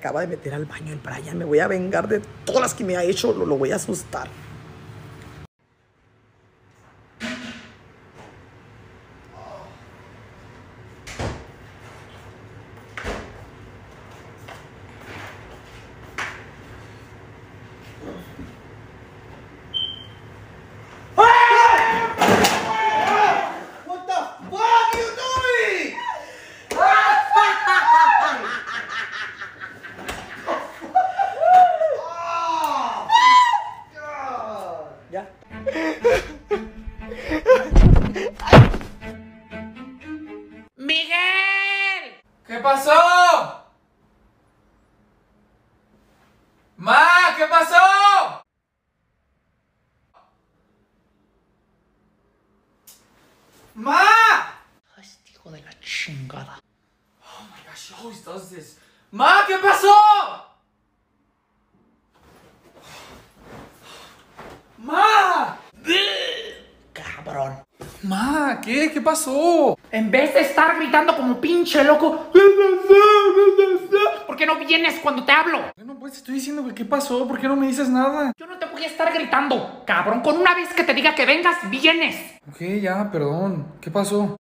acaba de meter al baño el Brian. Me voy a vengar de todas las que me ha hecho. Lo voy a asustar. ¡Miguel! ¿Qué pasó? ¡Ma! ¿Qué pasó? ¡Ma! Ay, hijo de la chingada. Oh my gosh, she always does this. ¡Ma! ¿Qué pasó? ¡Ma! Cabrón. Ma, ¿qué? ¿Qué pasó? En vez de estar gritando como pinche loco, ¿por qué no vienes cuando te hablo? Bueno, pues te estoy diciendo que qué pasó, ¿por qué no me dices nada? Yo no te voy a estar gritando, cabrón. Con una vez que te diga que vengas, vienes. Ok, ya, perdón. ¿Qué pasó?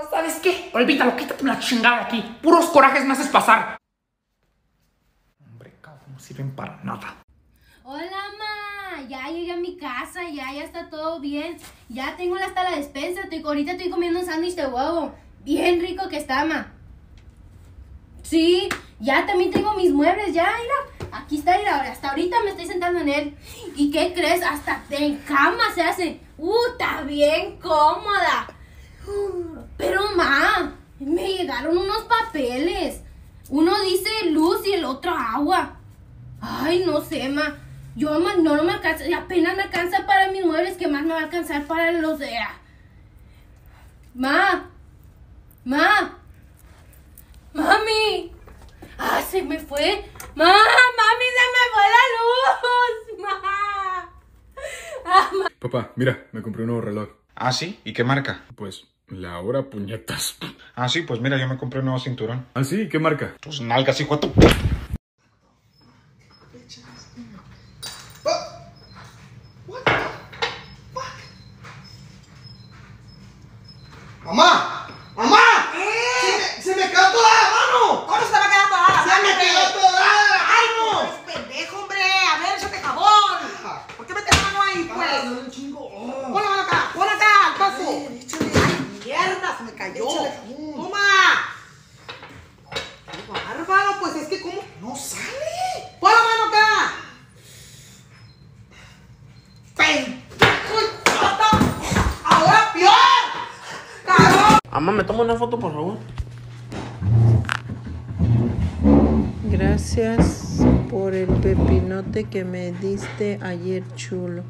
¿Sabes qué? Olvídalo, quítate la chingada aquí. Puros corajes me haces pasar. Hombre, cabrón, no sirven para nada. Hola, ma, ya llegué a mi casa, ya está todo bien. Ya tengo hasta la despensa, ahorita estoy comiendo un sándwich de huevo. Bien rico que está, ma. Sí, ya también tengo mis muebles, ya, mira. Aquí está, mira, hasta ahorita me estoy sentando en él. ¿Y qué crees? Hasta en cama se hace. Está bien cómoda. Pero, ma, me llegaron unos papeles. Uno dice luz y el otro agua. Ay, no sé, ma. Yo no me alcanza, y apenas me alcanza para mis muebles, que más me va a alcanzar para los de... Mami. Se me fue. Mami, se me fue la luz. Papá, mira, me compré un nuevo reloj. ¿Ah, sí? ¿Y qué marca? Pues, la hora puñetas. Ah, sí, pues mira, yo me compré un nuevo cinturón. ¿Ah, sí? ¿Qué marca? Tus nalgas, hijo de tu... ¡Mamá! ¡Mamá! ¡Se me quedó toda la mano! ¿Cómo se te va a quedar toda la mano? ¡Se me quedó toda la mano! ¡Es pendejo, hombre! A ver, échate jabón. ¿Por qué metes la mano ahí, pues? No, un chingo. Pon la mano acá, al paso. ¡Ay, mierda! Se me cayó. ¡Toma! ¡Qué bárbaro! Pues es que, ¿cómo? ¡No sale! ¡Pon la mano acá! ¡Pendejo, idiota! ¡Ahora peor! ¡Cabrón! Mamá, ¿me toma una foto, por favor? Gracias por el pepinote que me diste ayer, chulo.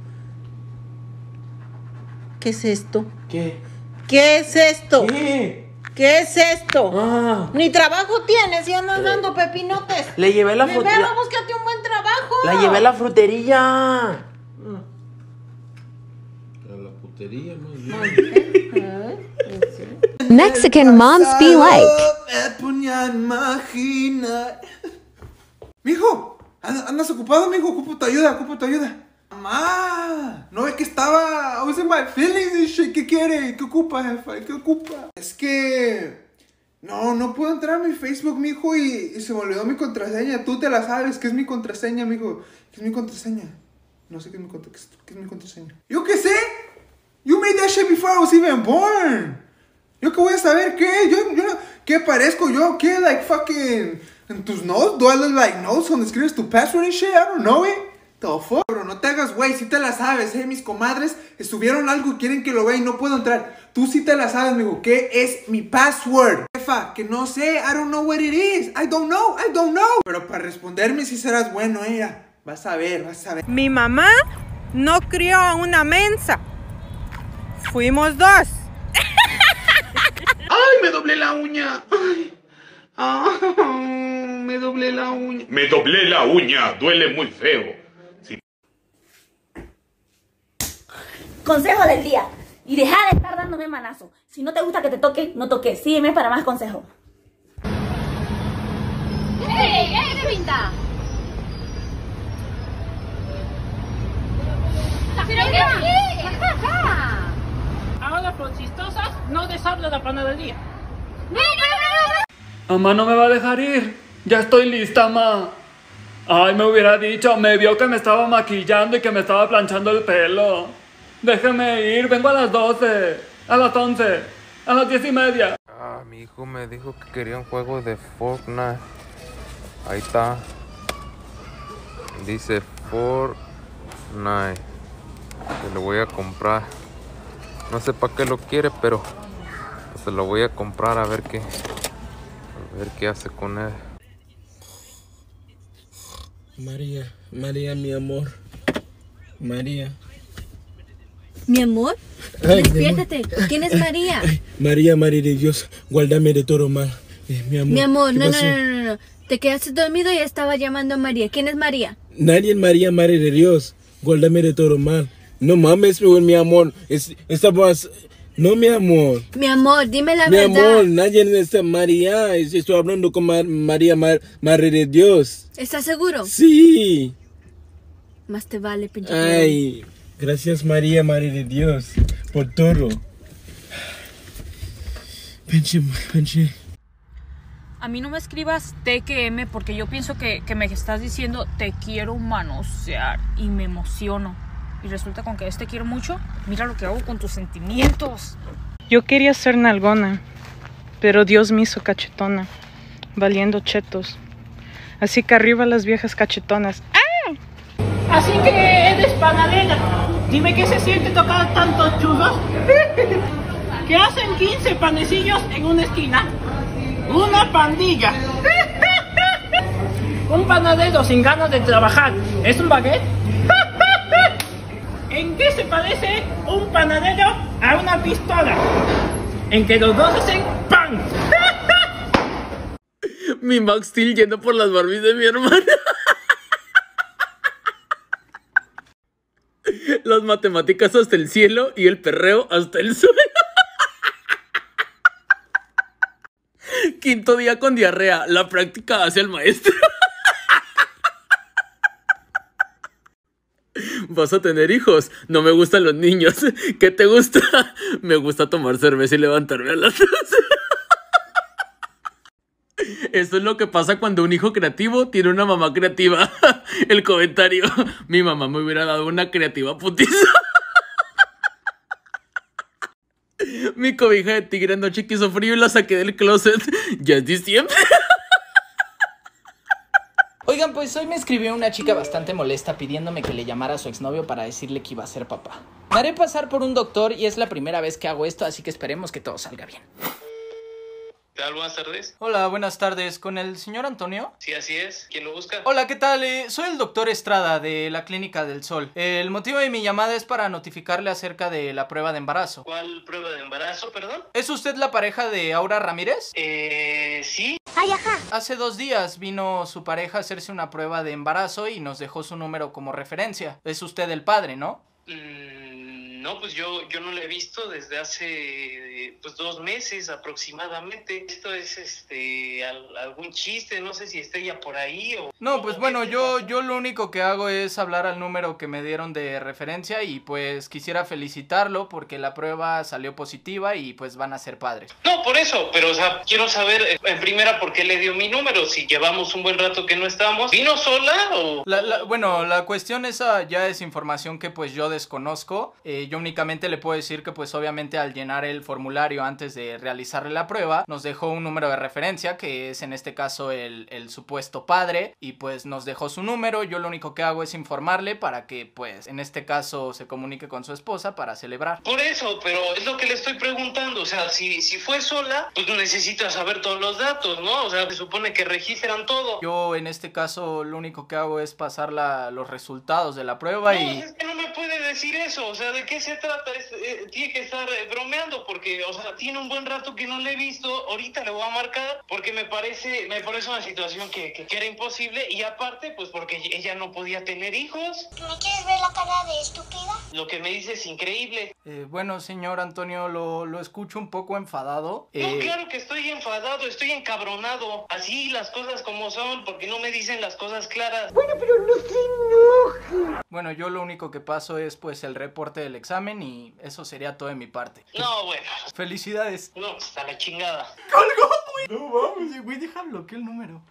¿Qué es esto? ¿Qué? ¿Qué es esto? ¿Qué? ¿Qué es esto? Ah. Ni trabajo tienes y andas dando pepinotes. Le llevé la frutería. Primero búscate un buen trabajo. La llevé a la frutería. A la putería, más bien. Mexican moms be like. Me ponía a imaginar. Mijo, andas ocupado, mijo. Ocupo tu ayuda. Mamá, no ve que estaba. I was in my feelings and shit. ¿Qué quiere? ¿Qué ocupa, jefa? ¿Qué ocupa? Es que. No puedo entrar a mi Facebook, mijo, y se me olvidó mi contraseña. Tú te la sabes. ¿Qué es mi contraseña, mijo? ¿Qué es mi contraseña? No sé qué es mi contraseña. ¿Yo qué sé? You made that shit before I was even born. ¿Yo qué voy a saber? ¿Qué? Yo ¿qué parezco yo? ¿Qué? Like fucking... ¿En tus notes? Do I look like notes donde escribes tu password and shit? I don't know it. The fuck? Bro, no te hagas güey, si te la sabes, mis comadres subieron algo y quieren que lo vea y no puedo entrar. Tú sí te la sabes, amigo. ¿Qué es mi password? Jefa, que no sé, I don't know what it is. I don't know. Pero para responderme si serás bueno, vas a ver. Mi mamá no crió a una mensa. Fuimos dos. ¡Ay, me doblé la uña! Me doblé la uña. Me doblé la uña, duele muy feo. Sí. Consejo del día. Y deja de estar dándome manazo. Si no te gusta que te toque, no toques. Sígueme para más consejos. ¡Ey! tiene pinta? ¿Pero qué? Ahora por chistosas, no deshabla la panadería. Mamá no me va a dejar ir. Ya estoy lista, ma. Ay, me hubiera dicho, me vio que me estaba maquillando y que me estaba planchando el pelo. Déjeme ir, vengo a las 12, a las 11, a las 10:30. Ah, mi hijo me dijo que quería un juego de Fortnite. Ahí está. Dice Fortnite. Que lo voy a comprar. No sé para qué lo quiere, pero pues se lo voy a comprar a ver qué hace con él. María, María, mi amor. María. ¿Mi amor? Ay, Despiértate. ¿Quién es María? Ay, María, María de Dios, guárdame de todo mal. Mi amor. Mi amor, ¿qué no. pasó? Te quedaste dormido y estaba llamando a María. ¿Quién es María? Nadie es María, Madre de Dios. Guárdame de todo mal. No mames, mi amor. Esta voz. No, mi amor. Mi amor, dime la Mi verdad. amor, nadie es María. Estoy hablando con María, Madre de Dios. ¿Estás seguro? Sí. Más te vale, pinche. Ay, gracias María, Madre de Dios, por todo. Pinche. A mí no me escribas TQM porque yo pienso que me estás diciendo te quiero manosear y me emociono. Y resulta con que te quiero mucho. Mira lo que hago con tus sentimientos. Yo quería ser nalgona, pero Dios me hizo cachetona, valiendo chetos. Así que arriba las viejas cachetonas. ¡Ah! Así que eres panadera. Dime qué se siente tocar tantos churros. ¿Qué hacen 15 panecillos en una esquina? Una pandilla. Un panadero sin ganas de trabajar. ¿Es un baguette? ¿En qué se parece un panadero a una pistola? En que los dos hacen ¡pan! Mi Max Steel yendo por las Barbies de mi hermana. Las matemáticas hasta el cielo y el perreo hasta el suelo. Quinto día con diarrea. La práctica hace al maestro. ¿Vas a tener hijos? No me gustan los niños. ¿Qué te gusta? Me gusta tomar cerveza y levantarme a las 12. Eso es lo que pasa cuando un hijo creativo tiene una mamá creativa. El comentario. Mi mamá me hubiera dado una creativa putiza. Mi cobija de tigre anoche quiso frío y la saqué del closet. Ya es diciembre. Oigan, pues hoy me escribió una chica bastante molesta pidiéndome que le llamara a su exnovio para decirle que iba a ser papá. Me haré pasar por un doctor y es la primera vez que hago esto, así que esperemos que todo salga bien. ¿Qué tal? Buenas tardes. Hola, buenas tardes. ¿Con el señor Antonio? Sí, así es. ¿Quién lo busca? Hola, ¿qué tal? Soy el doctor Estrada de la Clínica del Sol. El motivo de mi llamada es para notificarle acerca de la prueba de embarazo. ¿Cuál prueba de embarazo, perdón? ¿Es usted la pareja de Aura Ramírez? Sí. Ay, ajá. Hace 2 días vino su pareja a hacerse una prueba de embarazo y nos dejó su número como referencia. Es usted el padre, ¿no? No, pues yo no la he visto desde hace pues 2 meses aproximadamente. Esto es algún chiste, no sé si esté ya por ahí o... No, pues bueno, yo lo único que hago es hablar al número que me dieron de referencia y pues quisiera felicitarlo porque la prueba salió positiva y pues van a ser padres. No, por eso, pero o sea, quiero saber en primera por qué le dio mi número, si llevamos un buen rato que no estamos. ¿Vino sola o...? Bueno, la cuestión esa ya es información que pues yo desconozco. Yo únicamente le puedo decir que pues obviamente al llenar el formulario antes de realizarle la prueba nos dejó un número de referencia que es en este caso el supuesto padre y pues nos dejó su número. Yo lo único que hago es informarle para que pues en este caso se comunique con su esposa para celebrar. Por eso, pero es lo que le estoy preguntando, o sea, si fue sola, pues necesita saber todos los datos, ¿no? O sea, se supone que registran todo. Yo en este caso lo único que hago es pasar los resultados de la prueba y... Es que no me puede decir eso, o sea, ¿de qué se trata? Tiene que estar bromeando porque, o sea, tiene un buen rato que no le he visto, ahorita le voy a marcar porque me parece una situación que era imposible y aparte, pues porque ella no podía tener hijos. ¿Me quieres ver la cara de estúpida? lo que me dice es increíble. Bueno, señor Antonio, lo escucho un poco enfadado. No, claro que estoy enfadado, estoy encabronado. Así las cosas como son, porque no me dicen las cosas claras. Bueno, pero no se enoje. Bueno, yo lo único que paso es pues el reporte del examen y eso sería todo de mi parte. No, bueno. Felicidades. No, hasta la chingada. ¡Colgó, güey! No vamos, güey, deja bloquear el número.